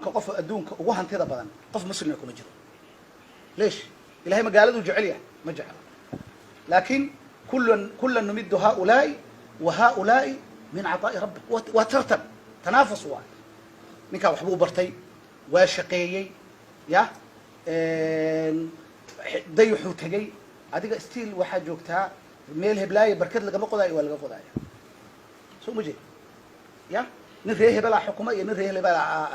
كقف أدونك وهن تدا بدن قف مسلم يكون مجرد ليش إلهي مقالده جعليه ما جعل لكن كل نمد هؤلاء وهؤلاء من عطاء ربك وترتب تنافس واحد نكا وحبو برتي وشقيي يا ديحو تجي هذيك ستيل واحد جوكتها ميل هبلاي بركد لقى مقضاي ولا قضاي سو مجي يا نريه بلا حكومة نريه بلا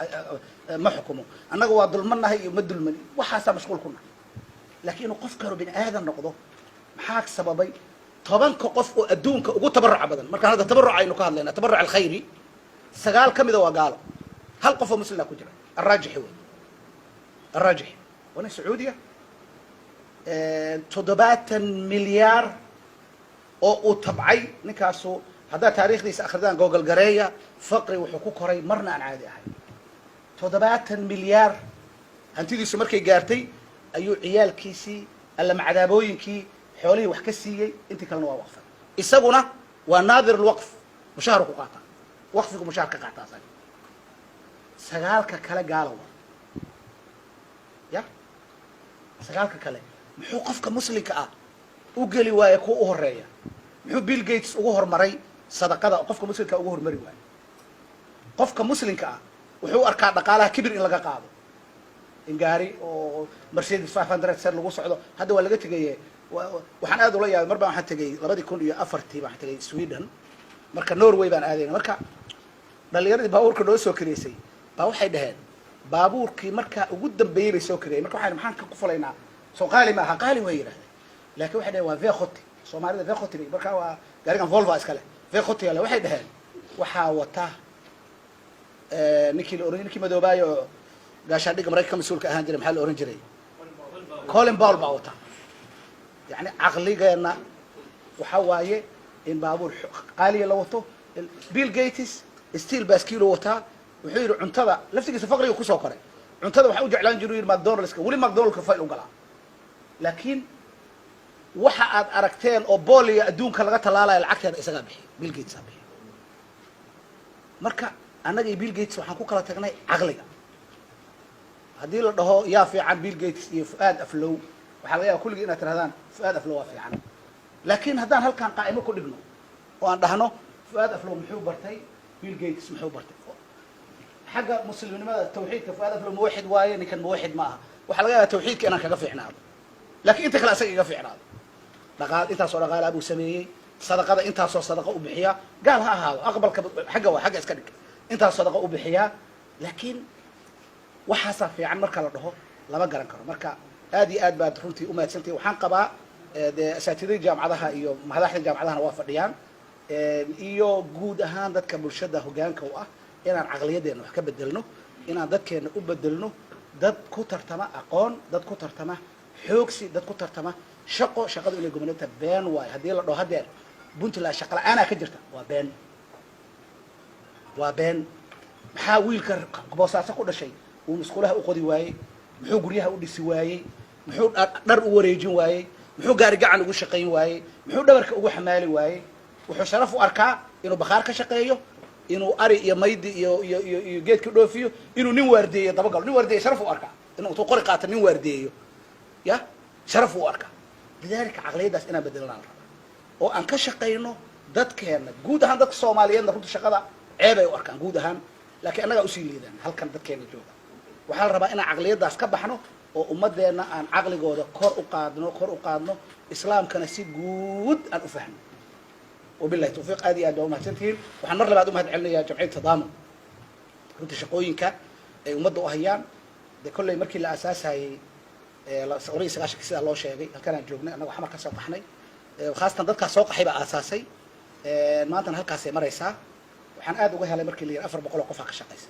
ما حكومه أنا قواد ظلمنا هي مد المني وحاسة مشغول كنا لكنه قفكروا بين هذا النقضة محاك سببي طبعا كقف أدونك وقول تبرع أبدا ما كان هذا تبرع إنه كان لنا تبرع الخيري سقال كم إذا وقال هل قف مسلم كجرا الراجح هو الراجح وانا سعودية تضبات مليار أو تبعي نكاسو هذا تاريخ ديس أخردان جوجل قرية فقري وحقوق هري مرنا عن عادي أحد تضبات مليار هنتي دي سمركي جارتي أيو عيال كيسي ألا مع دابوين كي حوالي وحكسية أنت كلنا وقفة يسقونا وناظر الوقف مشارك قاطع وقفكم مشاركة قاطع سقالك كلا قالوا يا سقالك كلا محو قفك مسلك وقالي وايكو أهرية محو بيل جيتس أهر مري صدقة قفك مسلك أهر مري واي قفك مسلك وحو أركاد دقالها كبر إن لقى قاضي إنجاري أو مرسيدس 500 سر لغو صعدو هذا ولا قلت جاي وحنا هذا ولا مربع واحد تجي لبدي يكون أفرتي واحد تجي سويدن مركا نوروي بان هذين مركا دليل باورك لو سو كريسي با waxay dhaheen baabuurkii marka ugu dambeeyay soo kireeyay marka waxaan maxaan ka qufalaynaa soo qaali ma aha qaali way yiraahdeen laakiin waxay dhaheen waa veekhoti Soomaalida veekhoti marka waa gaarigan Volvo iskale veekhoti la waxay dhaheen waxa wata ninkii madoobayo gaashaan dhiga Mareykanka mas'uulka ahaan jiray maxaa la oran jiray Colin Powell baa wata yani aqligeena waxa waaye in baabuur qaali la wato Bill Gates steel baskiilo wata wuxuu yiri cuntada laftigiisa faqriga ku soo koray cuntada waxa uu jeclaan jiray McDonald's-ka wali McDonald's-ka fayl u galaa laakiin waxa aad aragteen oo booliga adduunka laga talaalayo lacagteeda isaga bixi Bill Gates bixi marka anaga Bill Gates waxaan ku kala tagnay aqliga hadii la dhaho yaa fiican Bill Gates iyo Fuad Aflow waxa laga yaabaa kulliga inaad tirahdaan Fuad Aflow waa fiican laakiin haddaan halkan qaa'imo ku dhigno oo aan dhahno Fuad Aflow muxuu bartay Bill Gates muxuu bartay حاجة مسلمين ماذا التوحيد كفؤاد فلو موحد واين كان موحد معها وحلقة التوحيد كأنا كقفي عناد لكن أنت خلاص كقفي عناد لقال أنت صار قال أبو سمي صدقة أنت صار صدقة أبحية قال هذا أقبل حاجة وحاجة إسكنك أنت صدقة أبحية لكن وحصل في عن مركز الرهو لما قرن كرو مركز هذه بعد رنتي أمة سنتي وحنقبة أساتذة جامعتها إيو مهذا جامعتها نوافق ديان إيو جود هاندت كبرشدة هجان كواه inaan aqliyadeena wax ka bedelno inaan dadkeena u bedelno dad ku tartama aqoon dad ku tartama xoogsi dad ku tartama shaqada inay gobonata been waay hadii la dhaho hadeer Puntland shaqo la'aan ka jirta waa been maxaa wiilka boosaaso ku dhashay uu musqulaha u qodi waayay muxuu guryaha u dhisi waayay muxuu dhar u wareejin waayay muxuu gaari gacan ugu shaqeyn waayay muxuu dhabarka ugu xamaali waayay wuxuu sharaf u arkaa inuu bakhaar ka shaqeeyo inuu ari iyo maydi iyo geedka dhoofiyo inuu nin waardeeyo dabagal nin waardeeyo sharaf u arkaa inuu uu qori qaato nin waardeeyo ya sharaf u arkaa lidaalika aqliyadaas inaan bedelanaa oo aan ka shaqeyno dadkeena guud ahaan dadka Soomaaliyeedna runta shaqada ceeb ay u arkaan guud ahaan laakiin anaga u sii liidaan halkan dadkeena jooga waxa la rabaa inaan aqliyadaas ka baxno oo ummadeena aan aqligooda kor u qaadno islaamkana si guud aan u fahmo وبالله توفيق هذه أدوم هتنتهي وحنمر لبعضهم هتعلنا يا جمعية تضامن كنت شقوينك ومضوا أهيان ده كله يمركي لأساس هاي سوري سلاش كسر الله شيء كان جوبنا أنا وحمر كسر طحني وخاصة ضد كسوق حيبة أساسي ما أنت هالكاسة مرة يسا وحن أدو جهة لمركي اللي أفر بقول أوقف على الشقيس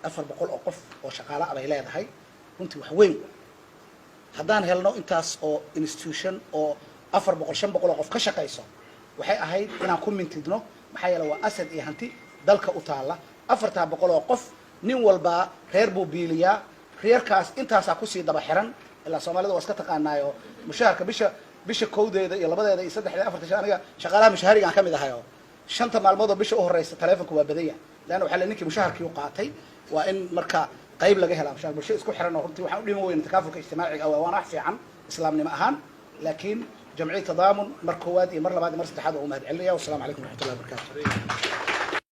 أفر بقول أوقف وشقالة على هلاي هاي كنت وحوين هدان هلنا إنتاس أو institution أو أفر بقول شن بقول أوقف كشقيسه waxay ahayd inaan ku mintidno maxay yeelay waa asad iyo hanti dalka u taala 400 qof nin walba reer buu biiliyaa reerkaas intaas ku sii daba xiran ilaa Soomaalida waa iska taqaanaayo mushaharka bisha kowdeeda iyo labadeeda iyo saddexda afarta aniga shaqaalaha mushahariga aan kamid ahayo shanta maalmood oo bisha u horeysa telefoonku waa badaya laana waxa la ninkii mushaharkii u qaatay وإن مركا قيب لقى هلا مشان بالشيء اسكو حرنا وقلت وحنا ديما وين تكافل اجتماعي أو أنا أحسي عن إسلام نمأهان لكن جمعية تضامن مركوات مر بعد مر استحاضة ومهد عليا والسلام عليكم ورحمة الله وبركاته.